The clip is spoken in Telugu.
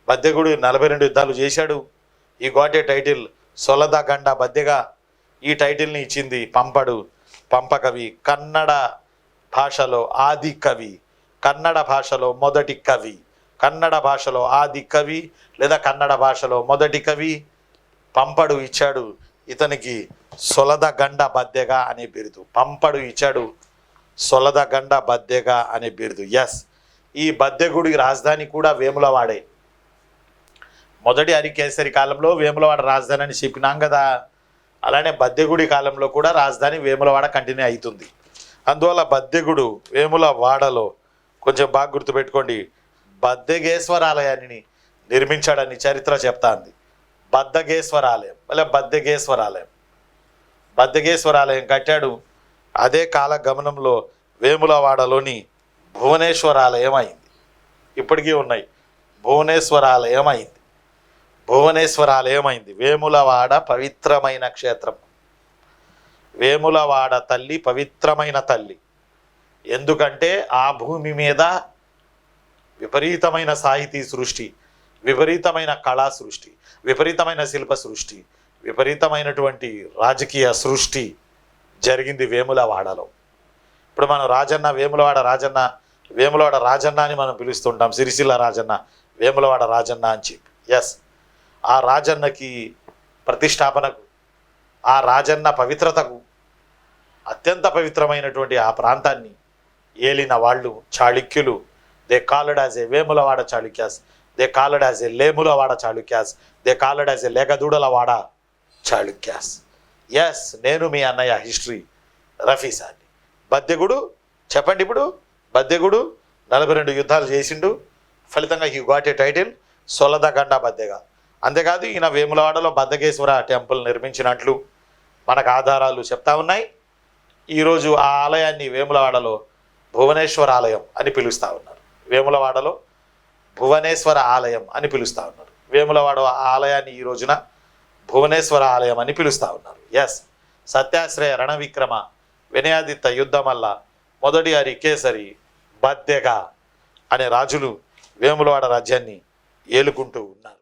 బద్దెగుడు 42 యుద్ధాలు చేశాడు. ఈ got a title Soladaganda Baddega. ఈ టైటిల్ని ఇచ్చింది పంపకవి, కన్నడ భాషలో ఆది కవి, కన్నడ భాషలో మొదటి కవి, కన్నడ భాషలో ఆది కవి లేదా కన్నడ భాషలో మొదటి కవి పంపడు ఇచ్చాడు ఇతనికి సొలదగండ బద్దెగా అనే బిరుదు. పంపడు ఇచ్చాడు సొలదగండ బద్దెగా అనే బిరుదు. ఎస్, ఈ బద్దెగుడి రాజధాని కూడా వేములవాడే. మొదటి హరికేసరి కాలంలో వేములవాడ రాజధాని అని చెప్పినాం కదా, అలానే బద్దెగుడి కాలంలో కూడా రాజధాని వేములవాడ కంటిన్యూ అవుతుంది. అందువల్ల బద్దెగుడు వేములవాడలో కొంచెం బాగా గుర్తుపెట్టుకోండి, బద్దెగేశ్వరాలయాన్ని నిర్మించాడని చరిత్ర చెప్తాంది. బద్దగేశ్వరాలయం బద్దగేశ్వరాలయం కట్టాడు. అదే కాల గమనంలో వేములవాడలోని భువనేశ్వరాలయం అయింది. ఇప్పటికీ ఉన్నాయి. భువనేశ్వరాలయం అయింది. వేములవాడ పవిత్రమైన క్షేత్రం. వేములవాడ తల్లి పవిత్రమైన తల్లి. ఎందుకంటే ఆ భూమి మీద విపరీతమైన సాహితీ సృష్టి, విపరీతమైన కళా సృష్టి, విపరీతమైన శిల్ప సృష్టి, విపరీతమైనటువంటి రాజకీయ సృష్టి జరిగింది వేములవాడలో. ఇప్పుడు మనం వేములవాడ రాజన్న అని మనం పిలుస్తుంటాం. సిరిసిల్ల రాజన్న, వేములవాడ రాజన్న అని చెప్పి. ఎస్, ఆ రాజన్నకి ప్రతిష్టాపనకు, ఆ రాజన్న పవిత్రతకు, అత్యంత పవిత్రమైనటువంటి ఆ ప్రాంతాన్ని ఏలిన వాళ్ళు చాళుక్యులు. They called as a Vemulawada Chalukyas, they called as a Lemulawada Chalukyas, they called as a లేగదూడలవాడ చాళుక్యాస్. ఎస్, నేను మీ అన్నయ్య హిస్టరీ రఫీసాన్ని. బద్దెగుడు చెప్పండి. ఇప్పుడు బద్దెగుడు 42 యుద్ధాలు చేసిండు. ఫలితంగా he got a title Soladaganda Baddega. అంతేకాదు ఈయన వేములవాడలో బద్దగేశ్వర టెంపుల్ నిర్మించినట్లు మనకు ఆధారాలు చెప్తా ఉన్నాయి. ఈరోజు ఆ ఆలయాన్ని వేములవాడలో భువనేశ్వర ఆలయం అని పిలుస్తూ ఉన్నారు. వేములవాడలో భువనేశ్వర ఆలయం అని పిలుస్తూ ఉన్నారు. వేములవాడ ఆలయాన్ని ఈ రోజున భువనేశ్వర ఆలయం అని పిలుస్తూ ఉన్నారు. ఎస్, సత్యాశ్రయ రణవిక్రమ వినయాదిత్య యుద్ధం వల్ల మొదటి హరికేసరి బద్దెగా అనే రాజులు వేములవాడ రాజ్యాన్ని ఏలుకుంటూ ఉన్నారు.